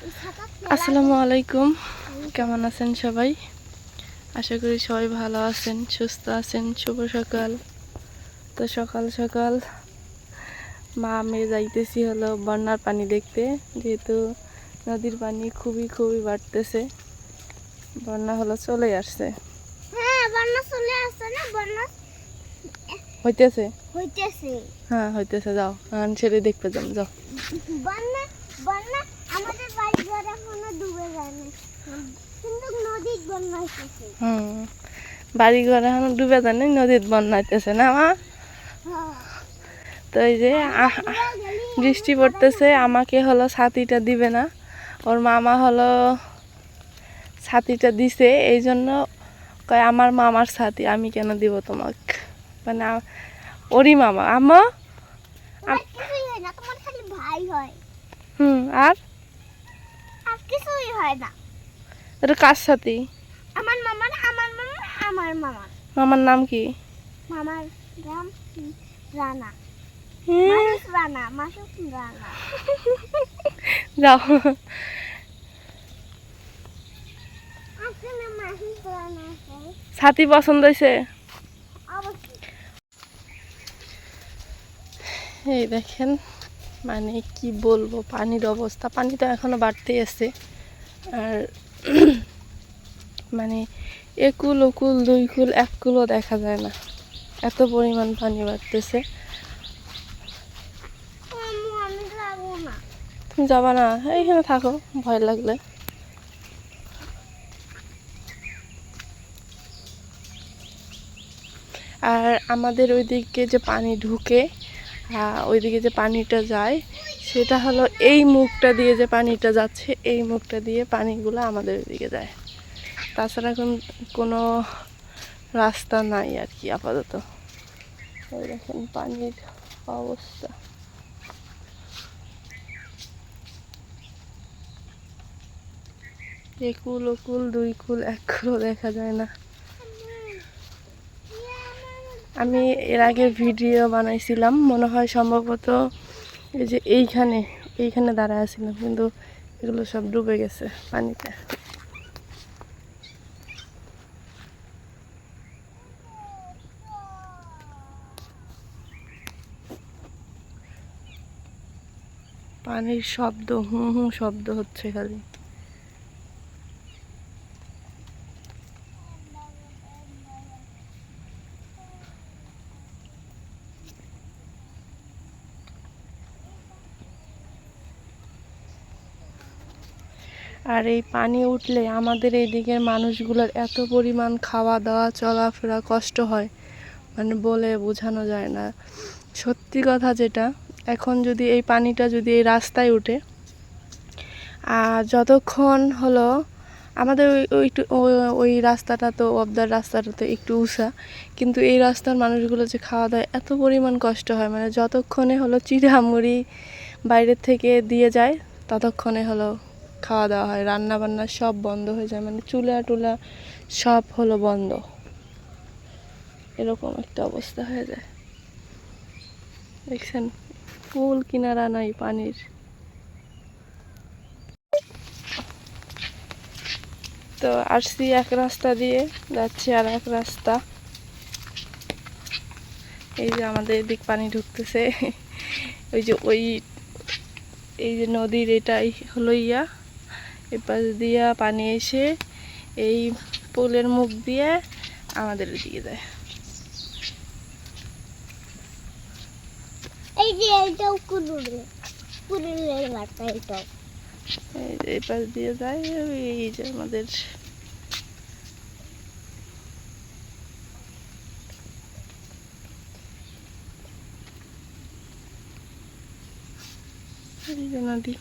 আসসালামু আলাইকুম, কেমন আছেন সবাই? আশা করি সবাই ভালো আছেন, সুস্থ আছেন। শুভ সকাল। তো সকাল সকাল মা মেয়ে যাইতেছি হলো বন্যার পানি দেখতে, যেহেতু নদীর পানি খুবই বাড়তেছে। বন্যা হলো চলে আসছে। হ্যাঁ, বন্যা চলে আসছে না? বন্যা হইতেছে হইতেছে। হ্যাঁ হইতেছে, যাও ছেড়ে দেখতে যাও যাও। বন্যা বন্যা আমাদের বাড়ি ঘর এখনো ডুবে যায় না, কিন্তু নদীর বন্যা হইতেছে। বাড়ি ঘর এখন ডুবে যায় না, নদীর বন্যা হইতেছে না মা? তো এই যে বৃষ্টি পড়তেছে, আমাকে হলো ছাতিটা দিবে না, ওর মামা হলো ছাতিটা দিছে, এই জন্য কয় আমার মামার ছাতি আমি কেন দিব তোমাকে, মানে ওরই মামা আম্মা। কিছুই হয় না, তোমার খালি ভাই হয়। আর কিছুই হয় না। এটা কার ছাতি? আমার মামার মামার নাম কি? মামার নাম রানা। মাসুক রানা। যাও। ছাতি পছন্দ হয়েছে? এই দেখেন, মানে কি বলবো পানির অবস্থা। পানি তো এখনো বাড়তেই আছে, আর মানে একুল ওকুল দুই কুল এক কুলও দেখা যায় না, এত পরিমাণ পানি বাড়তেছে। তুমি যাবা না? এইখানে থাকো, ভয় লাগলে। আর আমাদের ওইদিকে যে পানি ঢুকে, ওইদিকে যে পানিটা যায়, সেটা হলো এই মুখটা দিয়ে যে পানিটা যাচ্ছে, এই মুখটা দিয়ে পানিগুলো আমাদের ওইদিকে যায়। তাছাড়া কোনো রাস্তা নাই আর কি আপাতত। ওই দেখেন পানির অবস্থা। একুল ওকুল দুই কুল এক কুলও দেখা যায় না। আমি এর আগে ভিডিও বানাইছিলাম, মনে হয় সম্ভবত এই যে এইখানে দাঁড়ায় ছিলাম, কিন্তু এগুলো সব ডুবে গেছে পানিতে। পানির শব্দ, হুম হুম শব্দ হচ্ছে খালি। আর এই পানি উঠলে আমাদের এই দিকের মানুষগুলোর এত পরিমাণ খাওয়া দাওয়া চলাফেরা কষ্ট হয়, মানে বলে বোঝানো যায় না। সত্যি কথা যেটা, এখন যদি এই পানিটা যদি এই রাস্তায় উঠে, আর যতক্ষণ হলো আমাদের ওই রাস্তাটা তো অবদার রাস্তাটা তো একটু উঁচা, কিন্তু এই রাস্তার মানুষগুলো যে খাওয়া দাওয়া এত পরিমাণ কষ্ট হয়, মানে যতক্ষণে হলো চিড়ামুড়ি বাইরের থেকে দিয়ে যায় ততক্ষণে হলো খাওয়া দাওয়া হয়, রান্না বান্না সব বন্ধ হয়ে যায়, মানে চুলা টুলা সব হলো বন্ধ, এরকম একটা অবস্থা হয়ে যায়। দেখছেন, ফুল কিনারা নাই পানির। তো আসছি এক রাস্তা দিয়ে, যাচ্ছি আর এক রাস্তা। এই যে আমাদের এদিক পানি ঢুকতেছে, ওই যে এই যে নদীর এটাই হলো এপাশ দিয়া পানি এসে এই পুলের মুখ দিয়ে আমাদের দিকে যায়। এই যে এইটাও কুড়ুলের বার্তা, এইটাও এই যে এপাশ দিয়ে যায়, এই যে আমাদের এই যে নদী,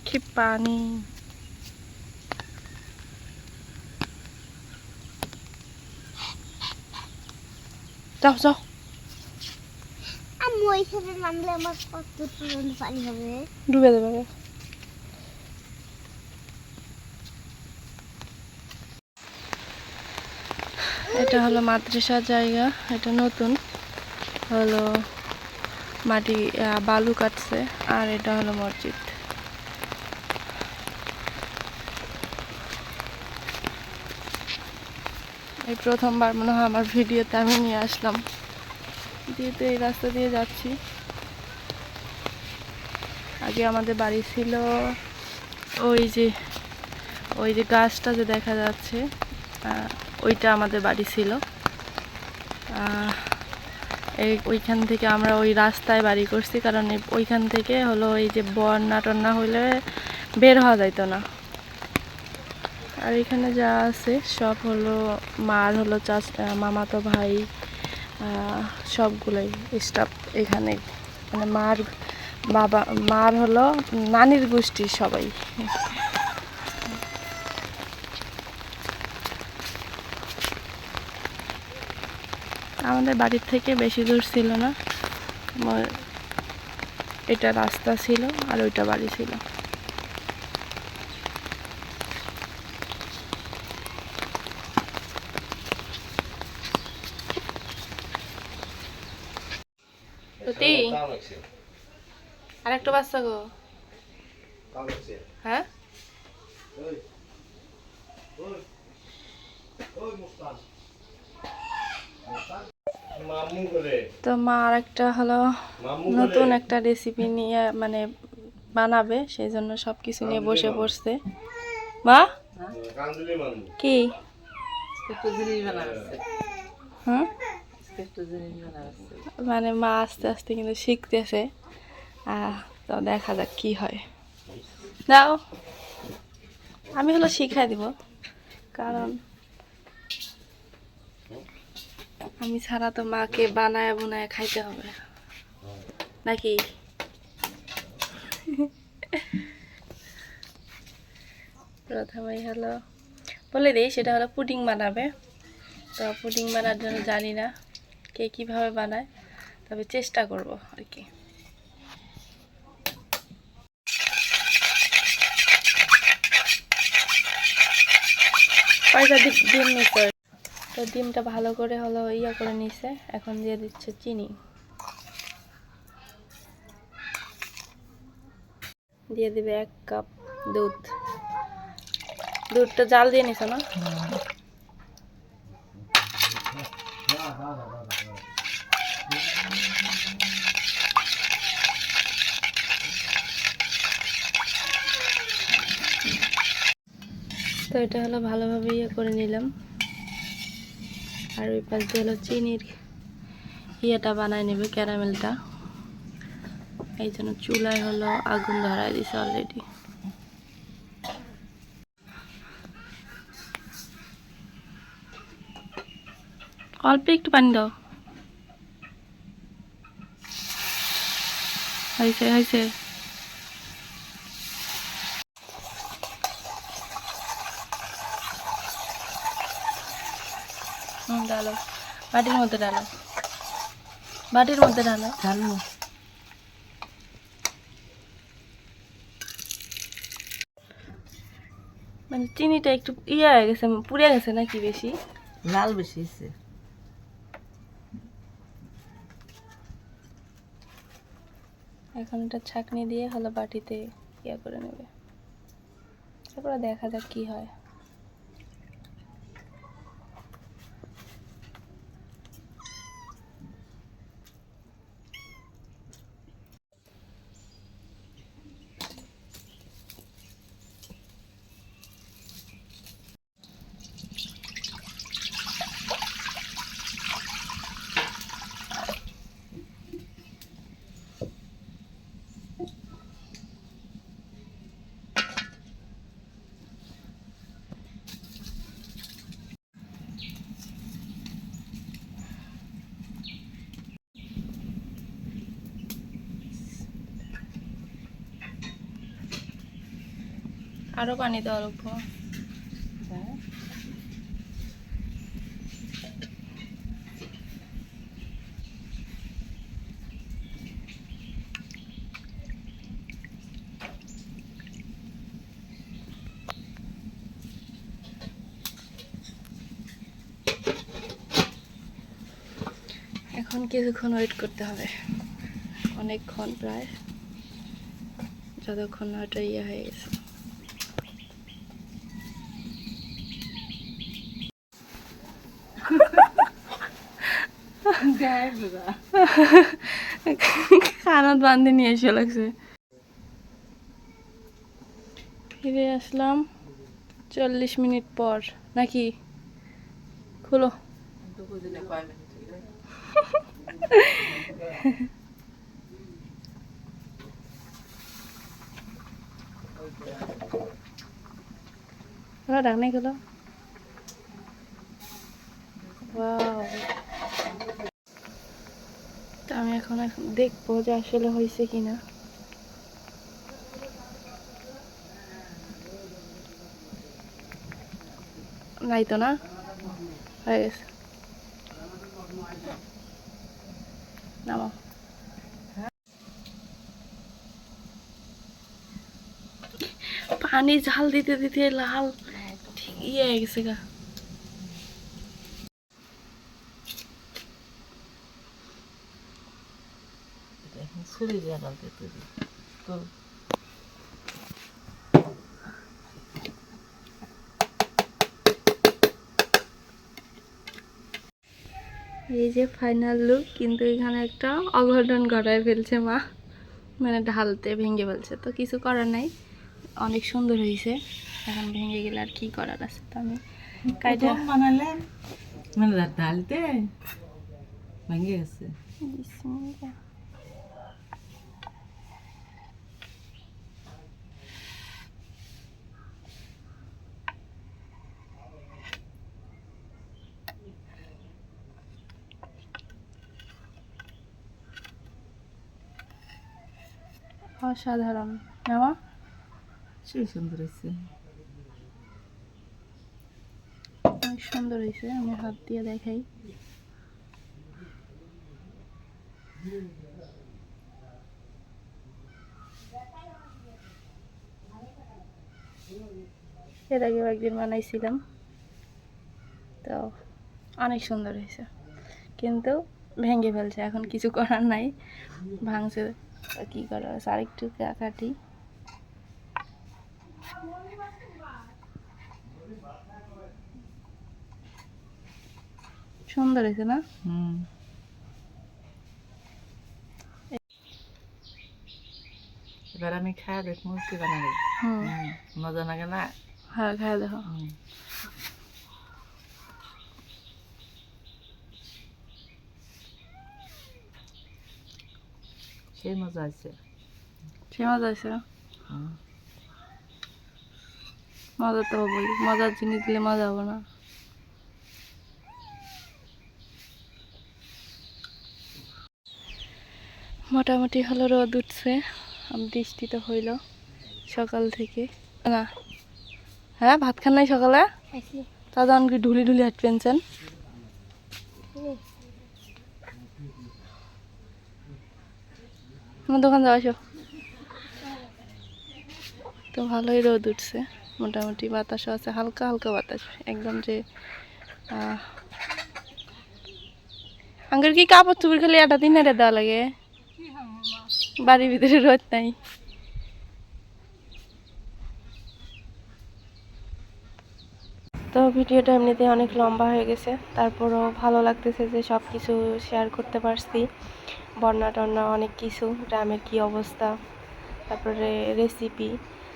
কি পানি। যাও যাও। আমি ওইখানে নামলে আমার কত পরিমাণ পানি হবে? ডুবে যাবে। এটা হলো মাদ্রাসার জায়গা, এটা নতুন হলো মাটি বালু কাটছে। আর এটা হলো মসজিদ। এই প্রথমবার মনে হয় আমার ভিডিওতে আমি নিয়ে আসলাম, যেহেতু এই রাস্তা দিয়ে যাচ্ছি। আগে আমাদের বাড়ি ছিল ওই যে গাছটা যে দেখা যাচ্ছে, ওইটা আমাদের বাড়ি ছিল। ওইখান থেকে আমরা ওই রাস্তায় বাড়ি করছি, কারণ ওইখান থেকে হলো এই যে বন্যা টন্যা হলে বের হওয়া যাইতো না। আর এখানে যা আছে সব হলো মার হলো মামাতো ভাই, সবগুলোই স্টাফ এখানে, মানে মার হলো নানির গোষ্ঠীর সবাই। আমাদের বাড়ির থেকে বেশি দূর ছিল না, এটা রাস্তা ছিল আর ওইটা বাড়ি ছিল। আর একটা বাচ্চা গো, হ্যাঁ তো মা আর একটা হলো নতুন একটা রেসিপি নিয়ে মানে বানাবে, সেই জন্য সবকিছু নিয়ে বসে পড়ছে। মা কি মানে মা আস্তে আস্তে কিন্তু শিখতেছে। তো দেখা যাক কি হয়। দাও, আমি হলো শিখাই দিব, কারণ আমি ছাড়া তো মাকে বানায় বুনায় খাইতে হবে নাকি। প্রথমেই হলো বলে দিই, সেটা হলো পুডিং বানাবে। তো পুডিং বানার জন্য জানি না কে কীভাবে বানায়, তবে চেষ্টা করব আর কি। কয়টা ডিম নিতে, তো ডিমটা ভালো করে হলো করে নিছে। এখন দিয়ে দিচ্ছে চিনি, দিয়ে দিবে 1 কাপ দুধ। দুধটা জাল দিয়ে নিছে না? তো এটা হলো ভালোভাবে করে নিলাম। আর ওই পাশ দিয়ে হলো চিনির ইয়েটা বানায় নেবে, ক্যারামেলটা। এই জন্য চুলায় হলো আগুন ধরায় দিছে অলরেডি। অল্প একটু পানি দাও। হয়েছে হয়েছে। ডালো, বাটির মধ্যে ডালো, বাটির মধ্যে ডালো। মানে চিনিটা একটু হয়ে গেছে, পুড়ে গেছে নাকি বেশি? লাল বেশি হয়েছে। এখন এটা ছাঁকনি দিয়ে হলো বাটিতে করে নেবে, তারপরে দেখা যাক কি হয়। আরো পানি দেওয়ার উপর এখন কিছুক্ষণ ওয়েট করতে হবে। অনেকক্ষণ প্রায়, যতক্ষণ না ওটা ইয়ে হয়ে গেছে। খানাত বান্ধে নিয়ে এসে লাগছে। ফিরে আসলাম 40 মিনিট পর নাকি, খুলো। ডাক নাই খুলো। ওয়াও, তো আমি এখন দেখবো যে আসলে হয়েছে কিনা। নাই তো না, হয়ে গেছে। নামো। পানি ঝাল দিতে দিতে লাল ঠিক ইয়ে হয়ে গেছে গা। এই যে ফাইনাল লুক, কিন্তু এখানে একটা অঘটন ঘটায় ফেলছে মা, মানে ঢালতে ভেঙে ফেলছে, তো কিছু করার নাই। অনেক সুন্দর হয়েছে, এখন ভেঙে গেলে আর কি করার আছে। তো আমি কাইটা বানালে মানে ঢালতে ভেঙে গেছে। বিসমিল্লাহ। অসাধারণ নেওয়া, সেই সুন্দর হয়েছে। অনেক সুন্দর হয়েছে। আমি হাত দিয়ে দেখাই। এর আগেও একদিন বানাইছিলাম, তো অনেক সুন্দর হয়েছে, কিন্তু ভেঙে ফেলছে। এখন কিছু করার নাই, ভাঙছে, তো কি করার আছে। আরেকটু কাটি। সুন্দর হয়েছে না? এবার আমি খাওয়া দেখবো কি বানাবে। মজা লাগে না? হ্যাঁ, খাওয়া দেখো। সেই মজা আছে। সে মজা আছে। মজা তো হবই, মজার জিনিস দিলে মজা হবো না? মোটামুটি হলো, রোদ উঠছে, বৃষ্টি তো হইল সকাল থেকে না। হ্যাঁ, ভাত খান নাই সকালে? দাদা কি ঢুলি ঢুলি হাঁট পেনছেন। আমার দোকান যাওয়া আসো। তো ভালোই রোদ উঠছে, মোটামুটি বাতাসও আছে, হালকা হালকা বাতাস, একদম যে আঙ্গুর কি কাপড় চুপড় খালি একটা দিন দেওয়া লাগে, বাড়ির ভিতরে রোদ নাই। তো ভিডিওটা এমনিতে অনেক লম্বা হয়ে গেছে, তারপরও ভালো লাগতেছে যে সব কিছু শেয়ার করতে পারছি। বন্যা টন্যা অনেক কিছু, গ্রামের কি অবস্থা, তারপরে রেসিপি,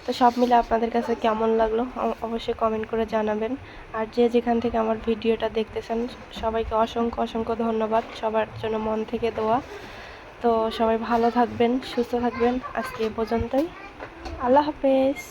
তো সব মিলে আপনাদের কাছে কেমন লাগলো অবশ্যই কমেন্ট করে জানাবেন। আর যে যেখান থেকে আমার ভিডিওটা দেখতেছেন সবাইকে অসংখ্য অসংখ্য ধন্যবাদ, সবার জন্য মন থেকে দোয়া। তো সবাই ভালো থাকবেন, সুস্থ থাকবেন। আজকে এ পর্যন্তই, আল্লাহ হাফেজ।